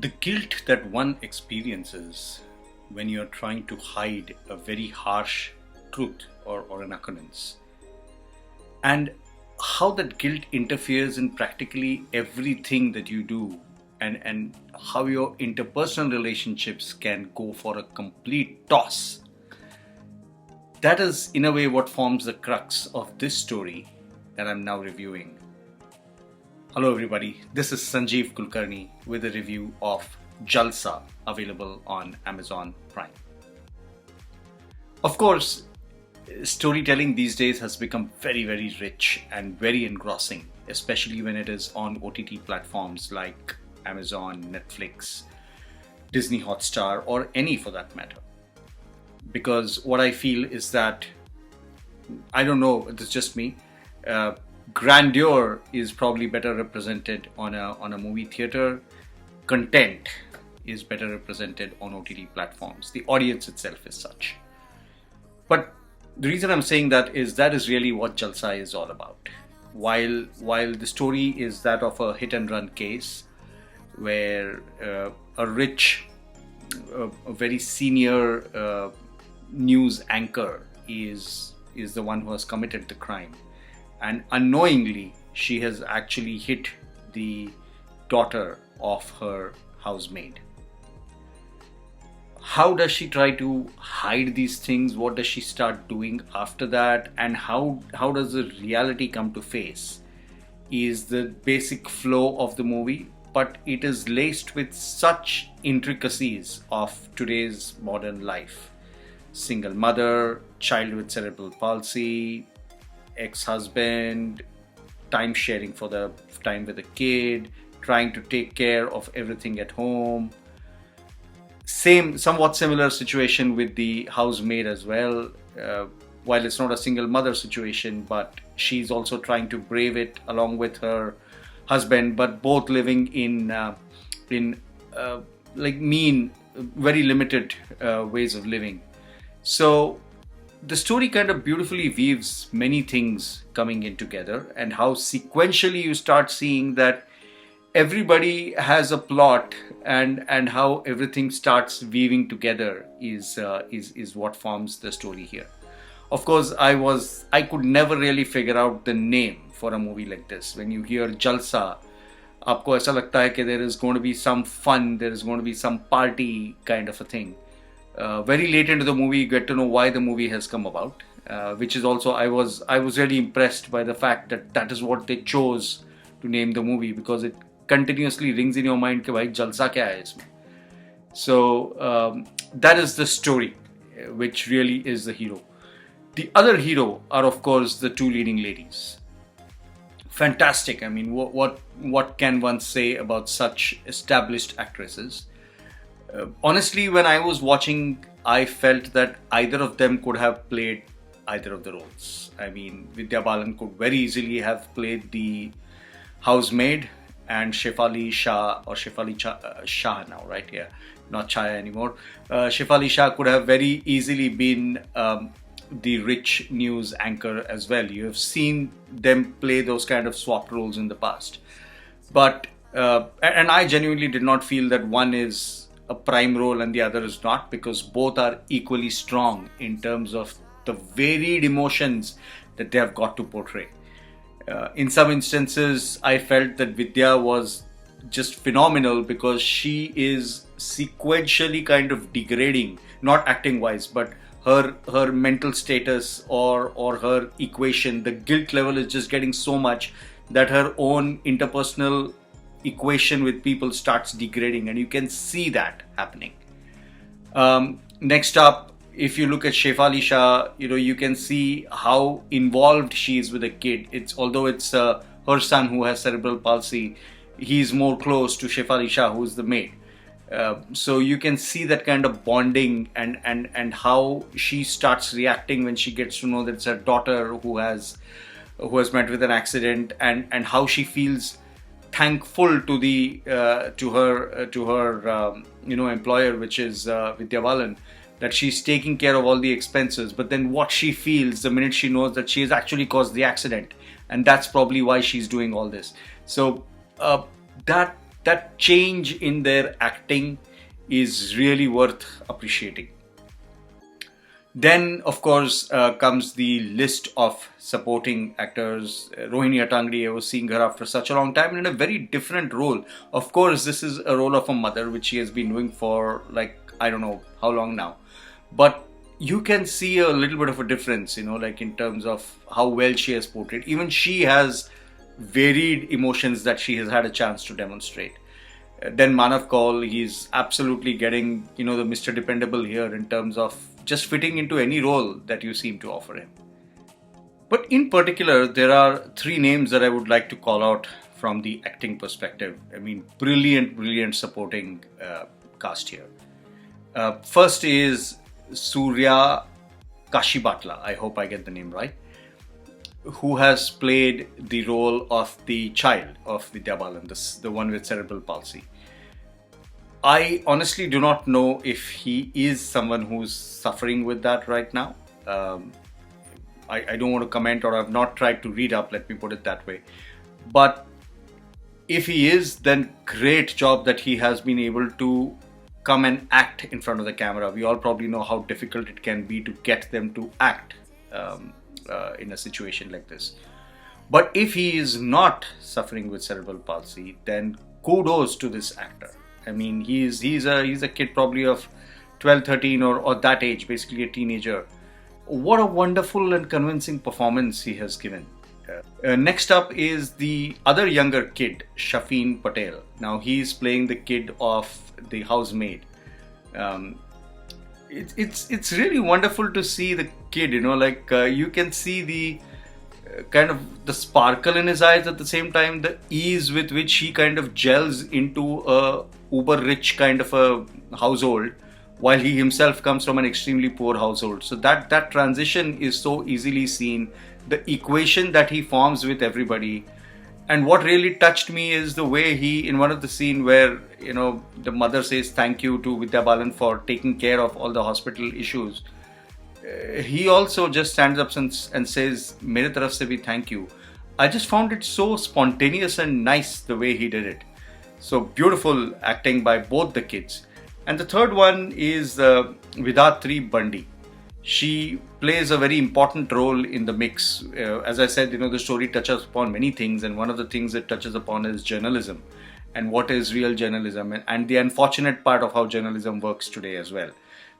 The guilt that one experiences when you're trying to hide a very harsh truth or an occurrence, and how that guilt interferes in practically everything that you do, and how your interpersonal relationships can go for a complete toss. That is, in a way, what forms the crux of this story that I'm now reviewing. Hello everybody, this is Sanjeev Kulkarni with a review of Jalsa, available on Amazon Prime. Of course, storytelling these days has become very, very rich and very engrossing, especially when it is on OTT platforms like Amazon, Netflix, Disney Hotstar, or any for that matter. Because what I feel is that, I don't know, it's just me, grandeur is probably better represented on a movie theater. Content is better represented on OTT platforms. The audience itself is such. But the reason I'm saying that is really what Jalsa is all about. While the story is that of a hit and run case where a rich, a very senior news anchor is the one who has committed the crime, and unknowingly she has actually hit the daughter of her housemaid. How does she try to hide these things? What does she start doing after that? And how does the reality come to face is the basic flow of the movie, but it is laced with such intricacies of today's modern life. Single mother, child with cerebral palsy, ex-husband, time sharing for the time with the kid, trying to take care of everything at home. Somewhat similar situation with the housemaid as well. While it's not a single mother situation, but she's also trying to brave it along with her husband, but both living in mean, very limited ways of living. So the story kind of beautifully weaves many things coming in together, and how sequentially you start seeing that everybody has a plot, and how everything starts weaving together is what forms the story here. Of course, I could never really figure out the name for a movie like this. When you hear Jalsa, आपको ऐसा लगता है कि there is going to be some fun, there is going to be some party kind of a thing. Very late into the movie, you get to know why the movie has come about, which is also, I was really impressed by the fact that is what they chose to name the movie, because it continuously rings in your mind कि भाई जलसा क्या है इसमें. So that is the story, which really is the hero. The other hero are, of course, the two leading ladies. Fantastic. I mean, what can one say about such established actresses? Honestly, when I was watching, I felt that either of them could have played either of the roles. I mean, Vidya Balan could very easily have played the housemaid, and Shefali Shah, or Shefali Shah now, right? Yeah, not Chaya anymore. Shefali Shah could have very easily been the rich news anchor as well. You have seen them play those kind of swap roles in the past. But, and I genuinely did not feel that one is a prime role and the other is not, because both are equally strong in terms of the varied emotions that they have got to portray. In some instances, I felt that Vidya was just phenomenal, because she is sequentially kind of degrading, not acting wise, but her mental status or her equation. The guilt level is just getting so much that her own interpersonal equation with people starts degrading, and you can see that happening. Next up, if you look at Shefali Shah, you can see how involved she is with the kid. Although it's her son who has cerebral palsy, he's more close to Shefali Shah, who is the maid. So you can see that kind of bonding, and how she starts reacting when she gets to know that it's her daughter who has met with an accident, and how she feels thankful to her employer, which is Vidya Balan, that she's taking care of all the expenses. But then what she feels the minute she knows that she has actually caused the accident, and that's probably why she's doing all this. So that that change in their acting is really worth appreciating. Then, of course, comes the list of supporting actors. Rohini Atangdi, I was seeing her after such a long time in a very different role. Of course, this is a role of a mother, which she has been doing for like, I don't know how long now. But you can see a little bit of a difference, like in terms of how well she has portrayed. Even she has varied emotions that she has had a chance to demonstrate. Then Manav Kaul, he's absolutely getting, the Mr. Dependable here in terms of just fitting into any role that you seem to offer him. But in particular, there are three names that I would like to call out from the acting perspective. I mean, brilliant supporting cast here. First is Surya Kashibatla, I hope I get the name right, who has played the role of the child of Vidya Balan, the one with cerebral palsy. I honestly do not know if he is someone who's suffering with that right now. I don't want to comment, or I've not tried to read up, let me put it that way. But if he is, then great job that he has been able to come and act in front of the camera. We all probably know how difficult it can be to get them to act in a situation like this. But if he is not suffering with cerebral palsy, then kudos to this actor. I mean, he's a kid probably of 12, 13 or that age, basically a teenager. What a wonderful and convincing performance he has given. Next up is the other younger kid, Shafeen Patel. Now he's playing the kid of the housemaid. It's really wonderful to see the kid, you can see the kind of the sparkle in his eyes, at the same time the ease with which he kind of gels into a uber rich kind of a household, while he himself comes from an extremely poor household. So that transition is so easily seen, the equation that he forms with everybody. And what really touched me is the way he, in one of the scene where the mother says thank you to Vidya Balan for taking care of all the hospital issues, he also just stands up and says, "Mere taraf se bhi thank you." I just found it so spontaneous and nice the way he did it. So beautiful acting by both the kids. And the third one is Vidatri Bandi. She plays a very important role in the mix. As I said, the story touches upon many things, and one of the things it touches upon is journalism and what is real journalism, and the unfortunate part of how journalism works today as well.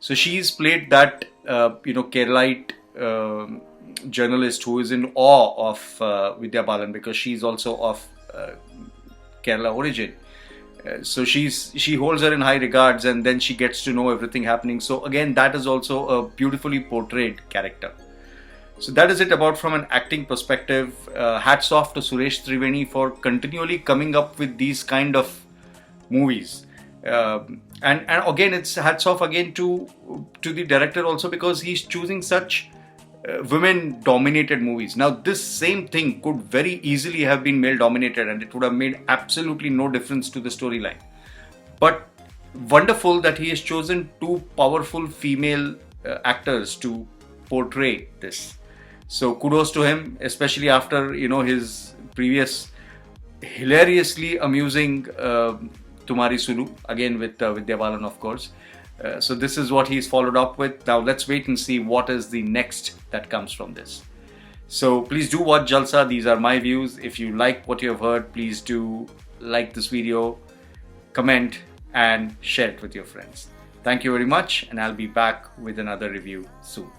So she's played that Keralite journalist who is in awe of Vidya Balan, because she's also of Kerala origin. So she holds her in high regards, and then she gets to know everything happening. So again, that is also a beautifully portrayed character. So that is it about from an acting perspective. Hats off to Suresh Triveni for continually coming up with these kind of movies. And again, it's hats off again to the director also, because he's choosing such women dominated movies. Now this same thing could very easily have been male dominated, and it would have made absolutely no difference to the storyline. But wonderful that he has chosen two powerful female actors to portray this. So kudos to him, especially after his previous hilariously amusing Tumhari Sulu, again with Vidya Balan, of course. So this is what he's followed up with. Now let's wait and see what is the next that comes from this. So please do watch Jalsa. These are my views. If you like what you have heard, please do like this video, comment and share it with your friends. Thank you very much, and I'll be back with another review soon.